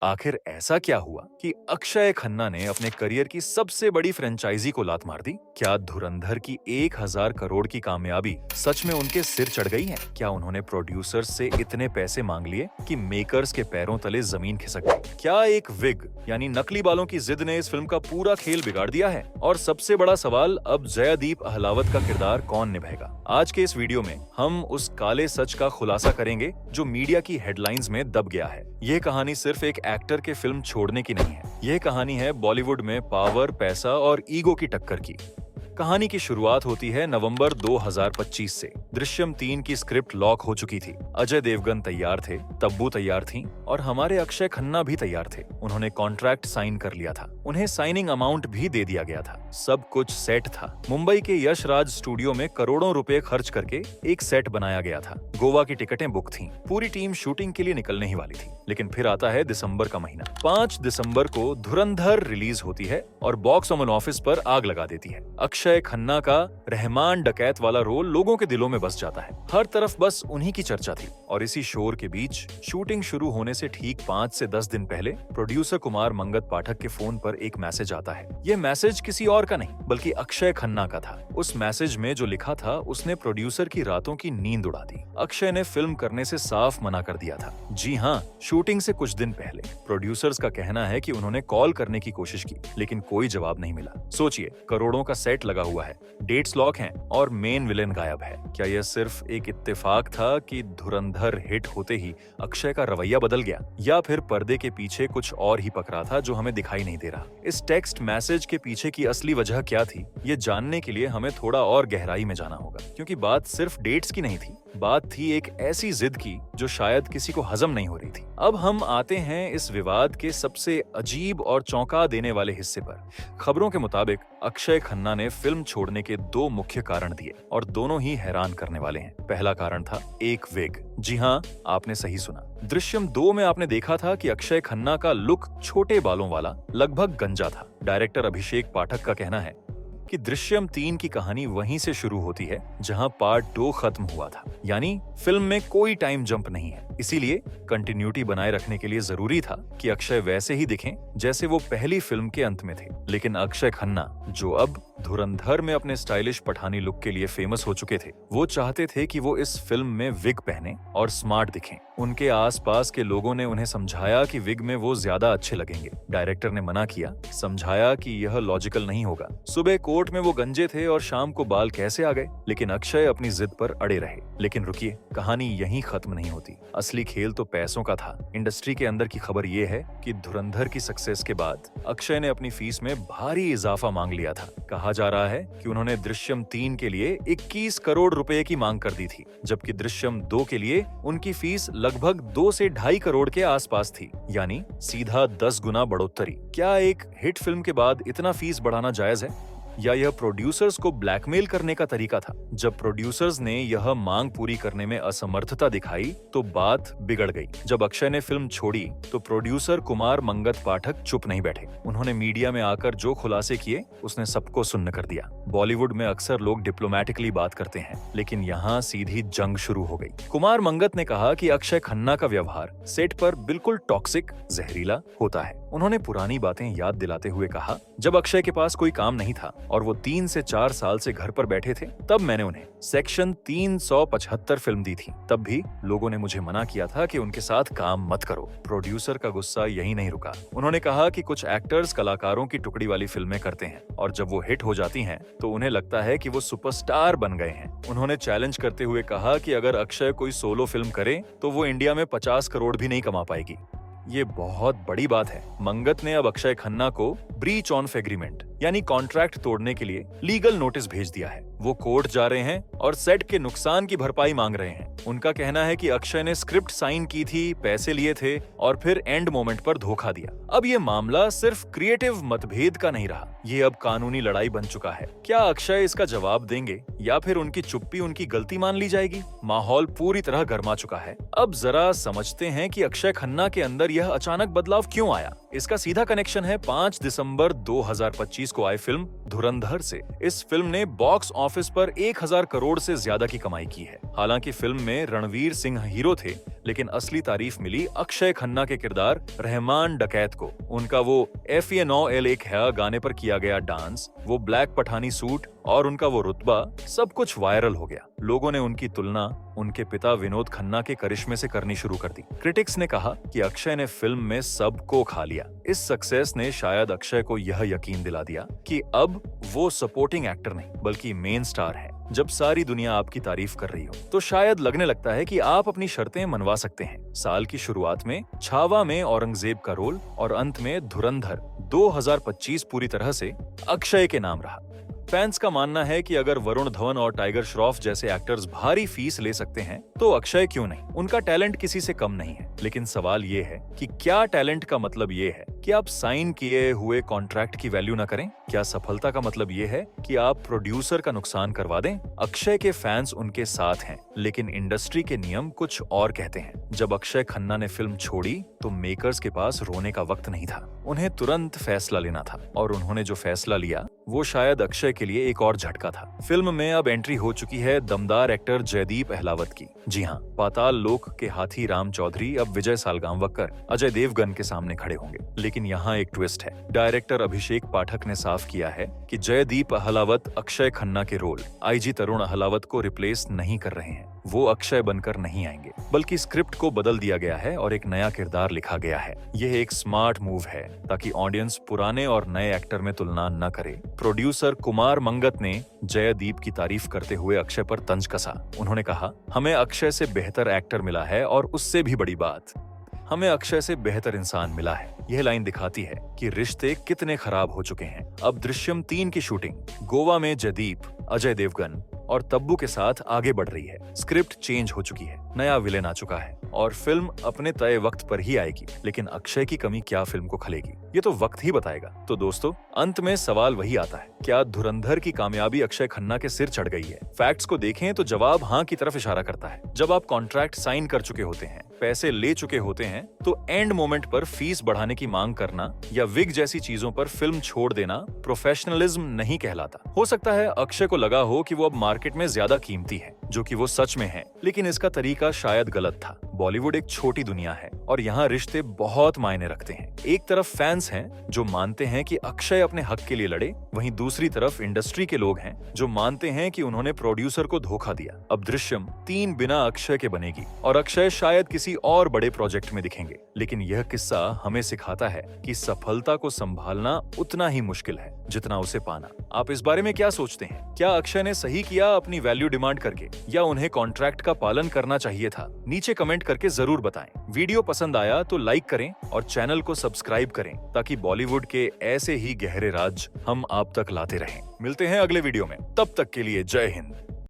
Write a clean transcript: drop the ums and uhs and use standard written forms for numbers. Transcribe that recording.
आखिर ऐसा क्या हुआ कि अक्षय खन्ना ने अपने करियर की सबसे बड़ी फ्रेंचाइजी को लात मार दी? क्या धुरंधर की 1000 करोड़ की कामयाबी सच में उनके सिर चढ़ गई है? क्या उन्होंने प्रोड्यूसर्स से इतने पैसे मांग लिए कि मेकर्स के पैरों तले जमीन खिसक गई? क्या एक विग यानी नकली बालों की जिद ने इस फिल्म का पूरा खेल बिगाड़ दिया है? और सबसे बड़ा सवाल, अब जयादीप अहलावत का किरदार कौन निभाएगा? आज के इस वीडियो में हम उस काले सच का खुलासा करेंगे जो मीडिया की हेडलाइंस में दब गया है। यह कहानी सिर्फ एक एक्टर के फिल्म छोड़ने की नहीं है। यह कहानी है बॉलीवुड में पावर, पैसा और ईगो की टक्कर की। कहानी की शुरुआत होती है नवंबर 2025 से। दृश्यम 3 की स्क्रिप्ट लॉक हो चुकी थी। अजय देवगन तैयार थे, तब्बू तैयार थी और हमारे अक्षय खन्ना भी तैयार थे। उन्होंने कॉन्ट्रैक्ट साइन कर लिया था, उन्हें साइनिंग अमाउंट भी दे दिया गया था। सब कुछ सेट था। मुंबई के यश राज स्टूडियो में करोड़ों रुपए खर्च करके एक सेट बनाया गया था। गोवा की टिकटें बुक थीं। पूरी टीम शूटिंग के लिए निकलने ही वाली थी। लेकिन फिर आता है दिसंबर का महीना। 5 दिसंबर को धुरंधर रिलीज होती है और बॉक्स ऑफिस पर आग लगा देती है। अक्षय खन्ना का रहमान डकैत वाला रोल लोगों के दिलों में बस जाता है। हर तरफ बस उन्हीं की चर्चा थी। और इसी शोर के बीच शूटिंग शुरू होने से ठीक 5 से 10 दिन पहले प्रोड्यूसर कुमार मंगत पाठक के फोन पर एक मैसेज आता है। यह मैसेज किसी और का नहीं बल्कि अक्षय खन्ना का था। उस मैसेज में जो लिखा था उसने प्रोड्यूसर की रातों की नींद उड़ा दी। अक्षय ने फिल्म करने से साफ मना कर दिया था। जी हाँ, शूटिंग से कुछ दिन पहले प्रोड्यूसर्स का कहना है कि उन्होंने कॉल करने की कोशिश की लेकिन कोई जवाब नहीं मिला। सोचिए, करोड़ों का सेट लगा हुआ है, डेट्स लॉक हैं और मेन विलेन गायब है। क्या यह सिर्फ एक इत्तेफाक था कि धुरंधर हिट होते ही अक्षय का रवैया बदल गया, या फिर पर्दे के पीछे कुछ और ही पकड़ा था जो हमें दिखाई नहीं दे रहा? इस टेक्स्ट मैसेज के पीछे की असली वजह क्या थी, ये जानने के लिए हमें थोड़ा और गहराई में जाना होगा। क्योंकि बात सिर्फ डेट्स की नहीं थी, बात थी एक ऐसी जिद की जो शायद किसी को हजम नहीं हो रही थी। अब हम आते हैं इस विवाद के सबसे अजीब और चौंका देने वाले हिस्से पर। खबरों के मुताबिक अक्षय खन्ना ने फिल्म छोड़ने के 2 मुख्य कारण दिए और दोनों ही हैरान करने वाले हैं। पहला कारण था एक विग। जी हाँ, आपने सही सुना। दृश्यम 2 में आपने देखा था कि अक्षय खन्ना का लुक छोटे बालों वाला, लगभग गंजा था। डायरेक्टर अभिषेक पाठक का कहना है कि दृश्यम 3 की कहानी वहीं से शुरू होती है जहां पार्ट 2 खत्म हुआ था। यानी फिल्म में कोई टाइम जंप नहीं है। इसीलिए कंटिन्यूटी बनाए रखने के लिए जरूरी था कि अक्षय वैसे ही दिखें जैसे वो पहली फिल्म के अंत में थे। लेकिन अक्षय खन्ना, जो अब धुरंधर में अपने स्टाइलिश पठानी लुक के लिए फेमस हो चुके थे, वो चाहते थे कि वो इस फिल्म में विग पहने और स्मार्ट दिखें। उनके आसपास के लोगों ने उन्हें समझाया कि विग में वो ज्यादा अच्छे लगेंगे। डायरेक्टर ने मना किया, समझाया कि यह लॉजिकल नहीं होगा। सुबह कोर्ट में वो गंजे थे और शाम को बाल कैसे आ गए? लेकिन अक्षय अपनी जिद पर अड़े रहे। लेकिन रुकिए, कहानी यहीं खत्म नहीं होती। असली खेल तो पैसों का था। इंडस्ट्री के अंदर की खबर ये है कि धुरंधर की सक्सेस के बाद अक्षय ने अपनी फीस में भारी इजाफा मांग लिया था। कहा जा रहा है कि उन्होंने दृश्यम 3 के लिए 21 करोड़ रुपए की मांग कर दी थी, जबकि दृश्यम 2 के लिए उनकी फीस लगभग 2 से 2.5 करोड़ के आसपास थी। यानी सीधा 10 गुना बढ़ोतरी। क्या एक हिट फिल्म के बाद इतना फीस बढ़ाना जायज है, या यह प्रोड्यूसर्स को ब्लैकमेल करने का तरीका था? जब प्रोड्यूसर्स ने यह मांग पूरी करने में असमर्थता दिखाई तो बात बिगड़ गई। जब अक्षय ने फिल्म छोड़ी तो प्रोड्यूसर कुमार मंगत पाठक चुप नहीं बैठे। उन्होंने मीडिया में आकर जो खुलासे किए उसने सबको सुन्न कर दिया। बॉलीवुड में अक्सर लोग डिप्लोमेटिकली बात करते हैं, लेकिन यहाँ सीधी जंग शुरू हो गई। कुमार मंगत ने कहा कि अक्षय खन्ना का व्यवहार सेट पर बिल्कुल टॉक्सिक, जहरीला होता है। उन्होंने पुरानी बातें याद दिलाते हुए कहा, जब अक्षय के पास कोई काम नहीं था और वो 3 से 4 साल से घर पर बैठे थे, तब मैंने उन्हें सेक्शन 375 फिल्म दी थी। तब भी लोगों ने मुझे मना किया था कि उनके साथ काम मत करो। प्रोड्यूसर का गुस्सा यहीं नहीं रुका। उन्होंने कहा कि कुछ एक्टर्स कलाकारों की टुकड़ी वाली फिल्में करते हैं और जब वो हिट हो जाती हैं तो उन्हें लगता है कि वो सुपरस्टार बन गए हैं। उन्होंने चैलेंज करते हुए कहा कि अगर अक्षय कोई सोलो फिल्म करे तो वो इंडिया में 50 करोड़ भी नहीं कमा पाएगी। ये बहुत बड़ी बात है। मंगत ने अब अक्षय खन्ना को ब्रीच ऑफ एग्रीमेंट यानी कॉन्ट्रैक्ट तोड़ने के लिए लीगल नोटिस भेज दिया है। वो कोर्ट जा रहे हैं और सेट के नुकसान की भरपाई मांग रहे हैं। उनका कहना है कि अक्षय ने स्क्रिप्ट साइन की थी, पैसे लिए थे और फिर एंड मोमेंट पर धोखा दिया। अब ये मामला सिर्फ क्रिएटिव मतभेद का नहीं रहा, ये अब कानूनी लड़ाई बन चुका है। क्या अक्षय इसका जवाब देंगे या फिर उनकी चुप्पी उनकी गलती मान ली जाएगी? माहौल पूरी तरह गर्मा चुका है। अब जरा समझते हैं कि अक्षय खन्ना के अंदर यह अचानक बदलाव क्यों आया। इसका सीधा कनेक्शन है 5 दिसंबर 2025 को आई फिल्म धुरंधर से। इस फिल्म ने बॉक्स ऑफिस पर 1000 करोड़ से ज्यादा की कमाई की है। हालांकि फिल्म में रणवीर सिंह हीरो थे, लेकिन असली तारीफ मिली अक्षय खन्ना के किरदार रहमान डकैत को। उनका वो FA9L1 है गाने पर किया गया डांस, वो ब्लैक पठानी सूट और उनका वो रुतबा, सब कुछ वायरल हो गया। लोगों ने उनकी तुलना उनके पिता विनोद खन्ना के करिश्मे से करनी शुरू कर दी। क्रिटिक्स ने कहा कि अक्षय ने फिल्म में सबको खा लिया। इस सक्सेस ने शायद अक्षय को यह यकीन दिला दिया कि अब वो सपोर्टिंग एक्टर नहीं बल्कि मेन स्टार है। जब सारी दुनिया आपकी तारीफ कर रही हो तो शायद लगने लगता है कि आप अपनी शर्तें मनवा सकते हैं। साल की शुरुआत में छावा में औरंगजेब का रोल और अंत में धुरंधर 2025 पूरी तरह से अक्षय के नाम रहा। फैंस का मानना है कि अगर वरुण धवन और टाइगर श्रॉफ जैसे एक्टर्स भारी फीस ले सकते हैं तो अक्षय क्यों नहीं। उनका टैलेंट किसी से कम नहीं है, लेकिन सवाल ये है कि क्या टैलेंट का मतलब ये है कि आप साइन किए हुए कॉन्ट्रैक्ट की वैल्यू ना करें? क्या सफलता का मतलब ये है कि आप प्रोड्यूसर का नुकसान करवा दें? अक्षय के फैंस उनके साथ हैं, लेकिन इंडस्ट्री के नियम कुछ और कहते हैं। जब अक्षय खन्ना ने फिल्म छोड़ी तो मेकर्स के पास रोने का वक्त नहीं था। उन्हें तुरंत फैसला लेना था, और उन्होंने जो फैसला लिया वो शायद अक्षय के लिए एक और झटका था। फिल्म में अब एंट्री हो चुकी है दमदार एक्टर जयदीप अहलावत की। जी हाँ, पाताल लोक के हाथी राम चौधरी अब विजय सालगांवकर, अजय देवगन के सामने खड़े होंगे। लेकिन यहाँ एक ट्विस्ट है। डायरेक्टर अभिषेक पाठक ने साफ किया है कि जयदीप अहलावत अक्षय खन्ना के रोल IG तरुण अहलावत को रिप्लेस नहीं कर रहे हैं। वो अक्षय बनकर नहीं आएंगे, बल्कि स्क्रिप्ट को बदल दिया गया है और एक नया किरदार लिखा गया है। यह एक स्मार्ट मूव है ताकि ऑडियंस पुराने और नए एक्टर में तुलना न करे। प्रोड्यूसर कुमार मंगत ने जयदीप की तारीफ करते हुए अक्षय पर तंज कसा। उन्होंने कहा, हमें अक्षय से बेहतर एक्टर मिला है और उससे भी बड़ी बात, हमें अक्षय से बेहतर इंसान मिला है। यह लाइन दिखाती है कि रिश्ते कितने खराब हो चुके हैं। अब दृश्यम 3 की शूटिंग गोवा में जयदीप, अजय देवगन और तब्बू के साथ आगे बढ़ रही है। स्क्रिप्ट चेंज हो चुकी है, नया विलेन आ चुका है और फिल्म अपने तय वक्त पर ही आएगी। लेकिन अक्षय की कमी क्या फिल्म को खलेगी, ये तो वक्त ही बताएगा। तो दोस्तों, अंत में सवाल वही आता है, क्या धुरंधर की कामयाबी अक्षय खन्ना के सिर चढ़ गई है? फैक्ट्स को देखें तो जवाब हाँ की तरफ इशारा करता है। जब आप कॉन्ट्रैक्ट साइन कर चुके होते हैं, पैसे ले चुके होते हैं, तो एंड मोमेंट पर फीस बढ़ाने की मांग करना या विग जैसी चीजों पर फिल्म छोड़ देना प्रोफेशनलिज्म नहीं कहलाता। हो सकता है अक्षय को लगा हो कि वो अब मार्केट में ज्यादा कीमती है, जो कि वो सच में है, लेकिन इसका तरीका शायद गलत था। बॉलीवुड एक छोटी दुनिया है और यहाँ रिश्ते बहुत मायने रखते हैं। एक तरफ फैंस हैं जो मानते हैं कि अक्षय अपने हक के लिए लड़े, वहीं दूसरी तरफ इंडस्ट्री के लोग हैं जो मानते हैं कि उन्होंने प्रोड्यूसर को धोखा दिया। अब दृश्यम 3 बिना अक्षय के बनेगी और अक्षय शायद किसी और बड़े प्रोजेक्ट में दिखेंगे। लेकिन यह किस्सा हमें सिखाता है कि सफलता को संभालना उतना ही मुश्किल है जितना उसे पाना। आप इस बारे में क्या सोचते हैं? क्या अक्षय ने सही किया अपनी वैल्यू डिमांड करके, या उन्हें कॉन्ट्रैक्ट का पालन करना चाहिए था? नीचे कमेंट करके जरूर बताएं। वीडियो पसंद आया तो लाइक करें और चैनल को सब्सक्राइब करें ताकि बॉलीवुड के ऐसे ही गहरे राज हम आप तक लाते रहें। मिलते हैं अगले वीडियो में, तब तक के लिए जय हिंद।